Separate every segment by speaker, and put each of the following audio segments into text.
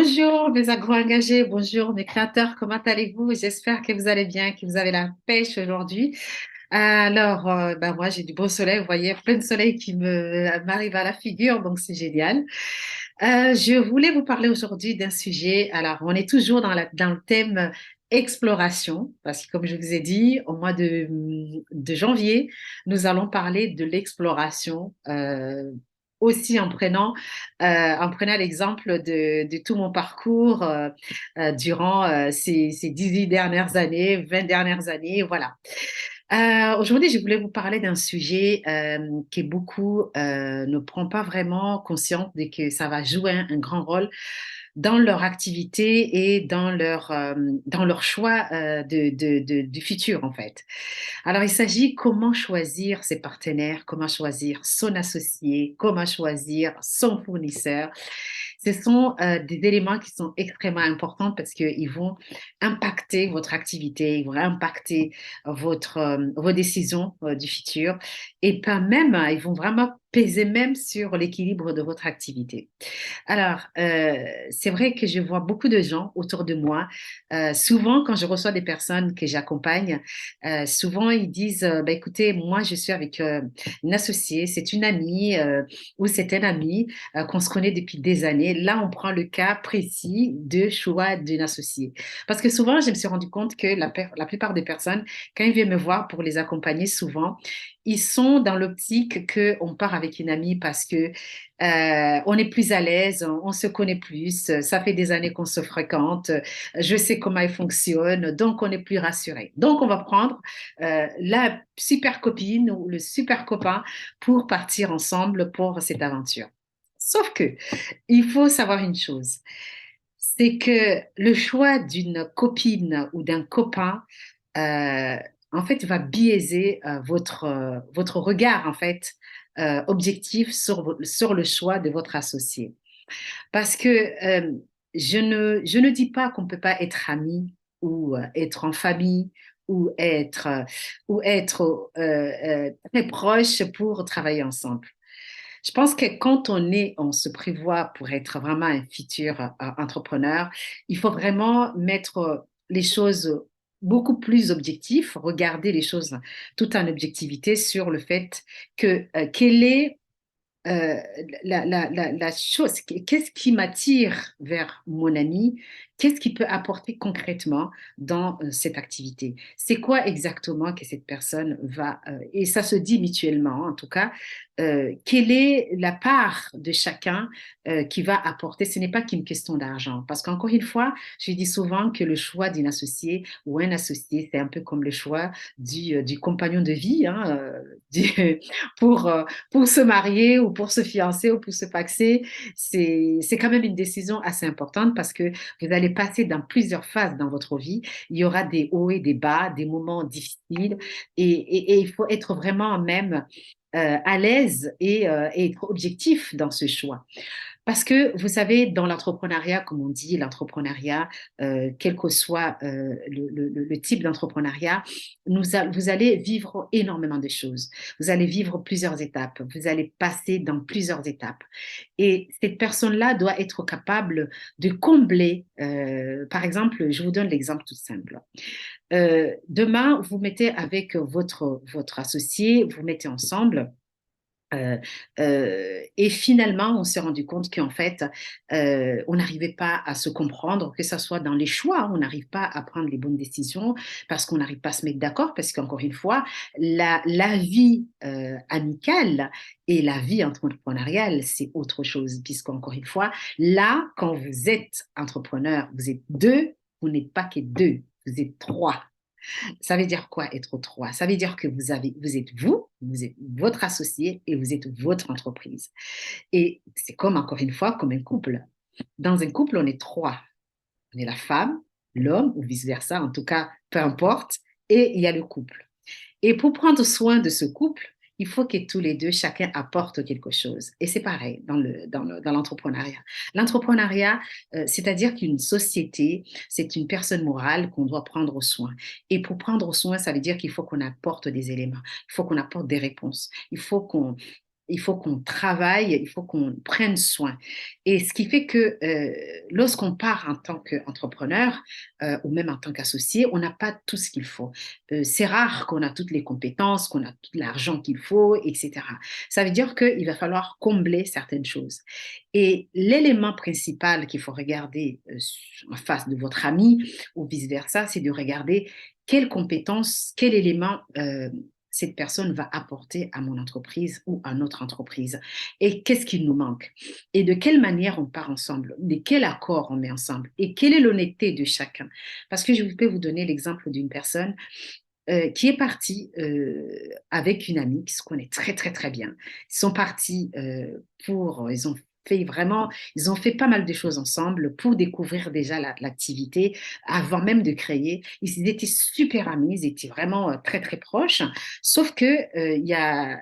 Speaker 1: Bonjour mes agro-engagés, bonjour mes créateurs, comment allez-vous? J'espère que vous allez bien, que vous avez la pêche aujourd'hui. Moi j'ai du beau soleil, vous voyez, plein de soleil qui m'arrive à la figure, donc c'est génial. Je voulais vous parler aujourd'hui d'un sujet. Alors, on est toujours dans le thème exploration, parce que comme je vous ai dit, au mois de janvier, nous allons parler de l'exploration. Aussi en prenant l'exemple de tout mon parcours durant ces 18 dernières années, 20 dernières années, voilà. Aujourd'hui, je voulais vous parler d'un sujet que beaucoup ne prend pas vraiment conscience de que ça va jouer un grand rôle dans leur activité et dans leur choix du futur, en fait. Alors, il s'agit comment choisir ses partenaires, comment choisir son associé, comment choisir son fournisseur. Ce sont des éléments qui sont extrêmement importants parce qu'ils vont impacter votre activité, ils vont impacter vos décisions du futur et pas même, ils vont vraiment peser même sur l'équilibre de votre activité. Alors, c'est vrai que je vois beaucoup de gens autour de moi. Souvent, quand je reçois des personnes que j'accompagne, souvent ils disent, bah, écoutez, moi je suis avec une associée, c'est une amie ou c'est un ami qu'on se connaît depuis des années. Là, on prend le cas précis de choix d'une associée. Parce que souvent, je me suis rendu compte que la plupart des personnes, quand ils viennent me voir pour les accompagner, souvent, ils sont dans l'optique qu'on part avec une amie parce que on est plus à l'aise, on se connaît plus, ça fait des années qu'on se fréquente, je sais comment elle fonctionne, donc on est plus rassuré. Donc on va prendre la super copine ou le super copain pour partir ensemble pour cette aventure. Sauf que il faut savoir une chose, c'est que le choix d'une copine ou d'un copain, euh, en fait, va biaiser votre regard, en fait, objectif sur le choix de votre associé. Parce que je ne dis pas qu'on ne peut pas être ami ou être en famille ou être très proche pour travailler ensemble. Je pense que quand on se prévoit pour être vraiment un futur entrepreneur, il faut vraiment mettre les choses beaucoup plus objectives, regarder les choses tout en objectivité sur le fait que quelle est euh, la chose, qu'est-ce qui m'attire vers mon ami? Qu'est-ce qui peut apporter concrètement dans cette activité? C'est quoi exactement que cette personne va, et ça se dit mutuellement en tout cas, quelle est la part de chacun qui va apporter? Ce n'est pas qu'une question d'argent, parce qu'encore une fois, je dis souvent que le choix d'une associée ou un associé, c'est un peu comme le choix du compagnon de vie, hein, pour, euh, pour se marier ou pour se fiancer ou pour se paxer, c'est quand même une décision assez importante parce que vous allez passer dans plusieurs phases dans votre vie. Il y aura des hauts et des bas, des moments difficiles et il faut être vraiment même à l'aise et être objectif dans ce choix. Parce que vous savez, dans l'entrepreneuriat, comme on dit, l'entrepreneuriat, quel que soit le type d'entrepreneuriat, vous allez vivre énormément de choses. Vous allez vivre plusieurs étapes. Vous allez passer dans plusieurs étapes. Et cette personne-là doit être capable de combler. Par exemple, je vous donne l'exemple tout simple. Demain, vous mettez avec votre associé, vous mettez ensemble. Euh, et finalement, on s'est rendu compte qu'en fait, on n'arrivait pas à se comprendre, que ce soit dans les choix, on n'arrive pas à prendre les bonnes décisions parce qu'on n'arrive pas à se mettre d'accord, parce qu'encore une fois, la vie amicale et la vie entrepreneuriale, c'est autre chose, puisqu'encore une fois, là, quand vous êtes entrepreneur, vous êtes deux, vous n'êtes pas que deux, vous êtes trois. Ça veut dire quoi être trois? Ça veut dire que vous êtes votre associé et vous êtes votre entreprise. Et c'est comme, encore une fois, comme un couple. Dans un couple, on est trois. On est la femme, l'homme ou vice-versa, en tout cas, peu importe. Et il y a le couple. Et pour prendre soin de ce couple, il faut que tous les deux, chacun apporte quelque chose. Et c'est pareil dans l'entrepreneuriat. L'entrepreneuriat, c'est-à-dire qu'une société, c'est une personne morale qu'on doit prendre soin. Et pour prendre soin, ça veut dire qu'il faut qu'on apporte des éléments, il faut qu'on apporte des réponses, il faut il faut qu'on travaille, il faut qu'on prenne soin. Et ce qui fait que lorsqu'on part en tant qu'entrepreneur ou même en tant qu'associé, on n'a pas tout ce qu'il faut. C'est rare qu'on a toutes les compétences, qu'on a tout l'argent qu'il faut, etc. Ça veut dire qu'il va falloir combler certaines choses. Et l'élément principal qu'il faut regarder en face de votre ami ou vice-versa, c'est de regarder quelles compétences, quel élément cette personne va apporter à mon entreprise ou à notre entreprise et qu'est-ce qui nous manque et de quelle manière on part ensemble, de quel accord on met ensemble et quelle est l'honnêteté de chacun. Parce que je peux vous donner l'exemple d'une personne qui est partie avec une amie qui se connaît très très très bien. Ils sont partis ils ont fait vraiment, ils ont fait pas mal de choses ensemble pour découvrir déjà l'activité avant même de créer. Ils étaient super amis, ils étaient vraiment très très proches. Sauf que il y a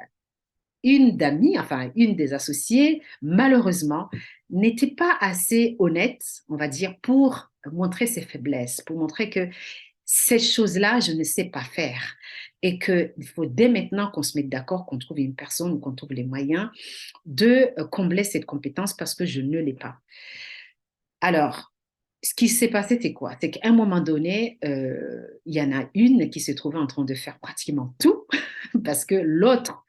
Speaker 1: une d'amis, enfin une des associées, malheureusement, n'était pas assez honnête, on va dire, pour montrer ses faiblesses, pour montrer que ces choses-là, je ne sais pas faire. Et qu'il faut dès maintenant qu'on se mette d'accord, qu'on trouve une personne ou qu'on trouve les moyens de combler cette compétence parce que je ne l'ai pas. Alors, ce qui s'est passé, c'est quoi? C'est qu'à un moment donné, il y en a une qui se trouvait en train de faire pratiquement tout parce que l'autre,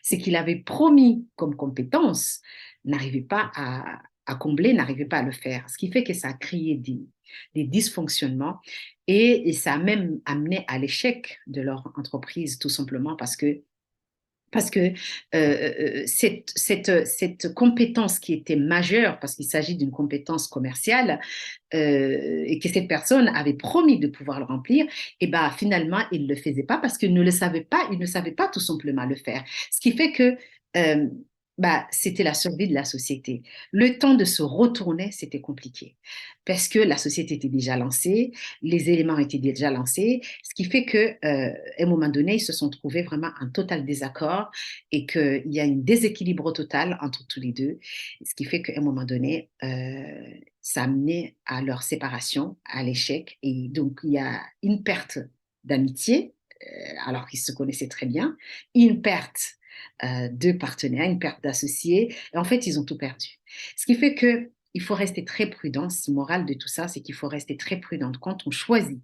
Speaker 1: c'est qu'il avait promis comme compétence, n'arrivait pas à combler, n'arrivait pas à le faire. Ce qui fait que ça a créé des dysfonctionnements et ça a même amené à l'échec de leur entreprise, tout simplement parce que cette compétence qui était majeure, parce qu'il s'agit d'une compétence commerciale, et que cette personne avait promis de pouvoir le remplir, et ben finalement, il ne le faisait pas parce qu'il ne le savait pas, il ne savait pas tout simplement le faire. Ce qui fait que euh, bah, c'était la survie de la société. Le temps de se retourner, c'était compliqué parce que la société était déjà lancée, les éléments étaient déjà lancés, ce qui fait que à un moment donné, ils se sont trouvés vraiment en total désaccord et qu'il y a un déséquilibre total entre tous les deux, ce qui fait qu'à un moment donné, ça a amené à leur séparation, à l'échec. Et donc, il y a une perte d'amitié, alors qu'ils se connaissaient très bien, une perte de partenaires, une perte d'associés. Et en fait, ils ont tout perdu. Ce qui fait que il faut rester très prudent. Si morale de tout ça, c'est qu'il faut rester très prudent quand on choisit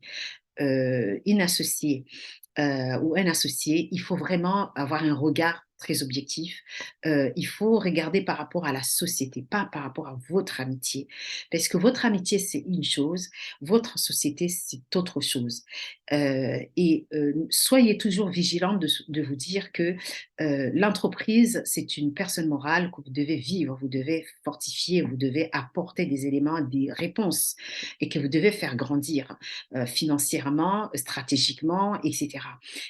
Speaker 1: une associée ou un associé, il faut vraiment avoir un regard très objectif. Il faut regarder par rapport à la société, pas par rapport à votre amitié. Parce que votre amitié, c'est une chose, votre société, c'est autre chose. Soyez toujours vigilant de vous dire que l'entreprise, c'est une personne morale que vous devez vivre, vous devez fortifier, vous devez apporter des éléments, des réponses et que vous devez faire grandir financièrement, stratégiquement, etc.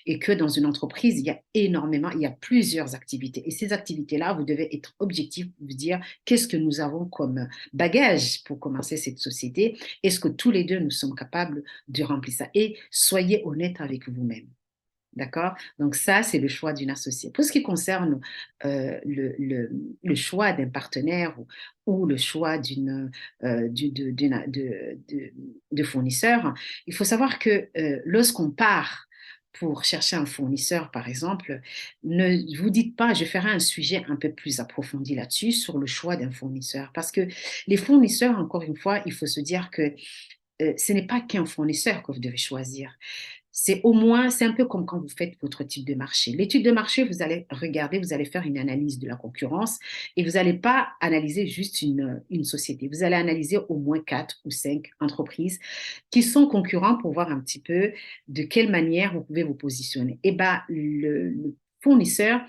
Speaker 1: Et que dans une entreprise, il y a plusieurs activités. Et ces activités-là, vous devez être objectif, vous dire qu'est-ce que nous avons comme bagage pour commencer cette société. Est-ce que tous les deux, nous sommes capables de remplir ça? Et soyez honnête avec vous-même. D'accord? Donc ça, c'est le choix d'une associée. Pour ce qui concerne le choix d'un partenaire ou le choix de fournisseur, il faut savoir que lorsqu'on part pour chercher un fournisseur, par exemple, ne vous dites pas, je ferai un sujet un peu plus approfondi là-dessus, sur le choix d'un fournisseur. Parce que les fournisseurs, encore une fois, il faut se dire que ce n'est pas qu'un fournisseur que vous devez choisir. C'est au moins, c'est un peu comme quand vous faites votre étude de marché. L'étude de marché, vous allez regarder, vous allez faire une analyse de la concurrence et vous n'allez pas analyser juste une société. Vous allez analyser au moins quatre ou cinq entreprises qui sont concurrents pour voir un petit peu de quelle manière vous pouvez vous positionner. Et bien, le fournisseur,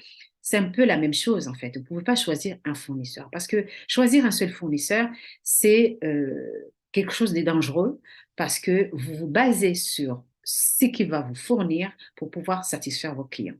Speaker 1: c'est un peu la même chose en fait. Vous ne pouvez pas choisir un fournisseur parce que choisir un seul fournisseur, c'est quelque chose de dangereux parce que vous vous basez sur ce qu'il va vous fournir pour pouvoir satisfaire vos clients.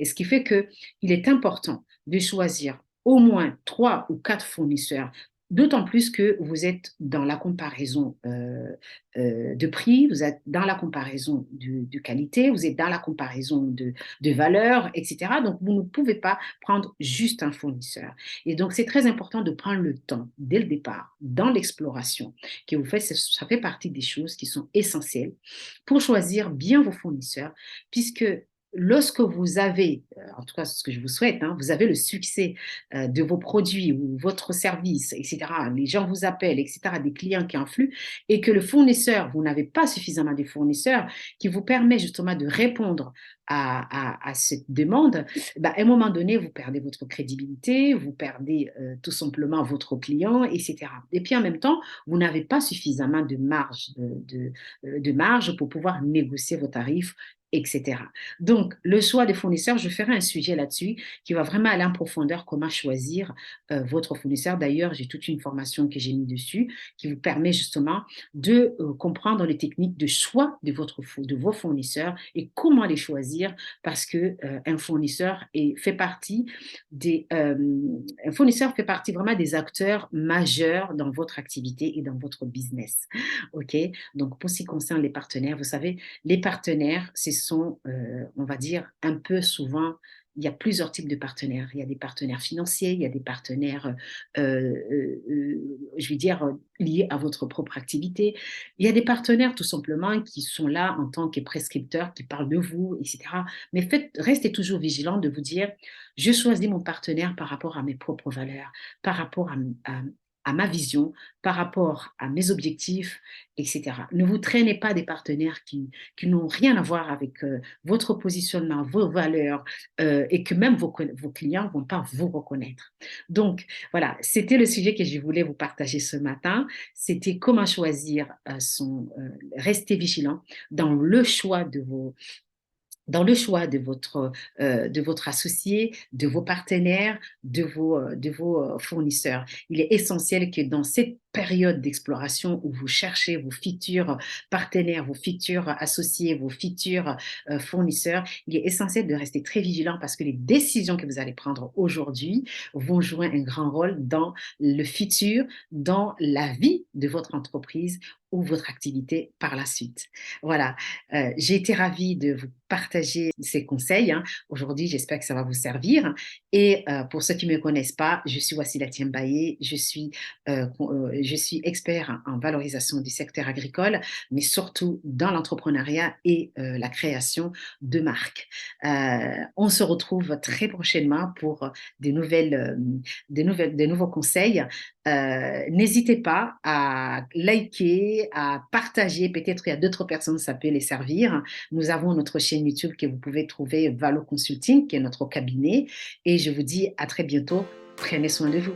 Speaker 1: Et ce qui fait qu'il est important de choisir au moins trois ou quatre fournisseurs, d'autant plus que vous êtes dans la comparaison de prix, vous êtes dans la comparaison de qualité, vous êtes dans la comparaison de valeur, etc. Donc, vous ne pouvez pas prendre juste un fournisseur. Et donc, c'est très important de prendre le temps dès le départ, dans l'exploration que vous faites. Ça fait partie des choses qui sont essentielles pour choisir bien vos fournisseurs, puisque lorsque vous avez, en tout cas c'est ce que je vous souhaite, hein, vous avez le succès de vos produits ou votre service, etc., les gens vous appellent, etc., des clients qui influent, et que le fournisseur, vous n'avez pas suffisamment de fournisseurs qui vous permet justement de répondre à cette demande, bah, à un moment donné, vous perdez votre crédibilité, vous perdez tout simplement votre client, etc. Et puis en même temps, vous n'avez pas suffisamment de marge, de marge pour pouvoir négocier vos tarifs, etc. Donc, le choix des fournisseurs, je ferai un sujet là-dessus qui va vraiment aller en profondeur, comment choisir votre fournisseur. D'ailleurs, j'ai toute une formation que j'ai mis dessus qui vous permet justement de comprendre les techniques de choix de vos fournisseurs et comment les choisir parce que un fournisseur fait partie un fournisseur fait partie vraiment des acteurs majeurs dans votre activité et dans votre business. OK? Donc, pour ce qui concerne les partenaires, vous savez, les partenaires, ce sont, on va dire, un peu souvent, il y a plusieurs types de partenaires. Il y a des partenaires financiers, il y a des partenaires, je veux dire, liés à votre propre activité. Il y a des partenaires tout simplement qui sont là en tant que prescripteurs, qui parlent de vous, etc. Mais restez toujours vigilant de vous dire, je choisis mon partenaire par rapport à mes propres valeurs, par rapport à ma vision, par rapport à mes objectifs, etc. Ne vous traînez pas des partenaires qui n'ont rien à voir avec votre positionnement, vos valeurs, et que même vos clients ne vont pas vous reconnaître. Donc, voilà, c'était le sujet que je voulais vous partager ce matin. C'était comment choisir rester vigilant dans le choix de votre associé, de vos partenaires, de vos fournisseurs. Il est essentiel que dans cette période d'exploration où vous cherchez vos futurs partenaires, vos futurs associés, vos futurs fournisseurs, il est essentiel de rester très vigilant parce que les décisions que vous allez prendre aujourd'hui vont jouer un grand rôle dans le futur, dans la vie de votre entreprise ou votre activité par la suite. Voilà, j'ai été ravie de vous partager ces conseils, hein. Aujourd'hui, j'espère que ça va vous servir. Et pour ceux qui ne me connaissent pas, je suis Wassila Tiembaye, je suis expert en valorisation du secteur agricole, mais surtout dans l'entrepreneuriat et la création de marques. On se retrouve très prochainement pour des nouveaux conseils. N'hésitez pas à liker, à partager. Peut-être il y a d'autres personnes, ça peut les servir. Nous avons notre chaîne YouTube que vous pouvez trouver, Valo Consulting, qui est notre cabinet. Et je vous dis à très bientôt. Prenez soin de vous.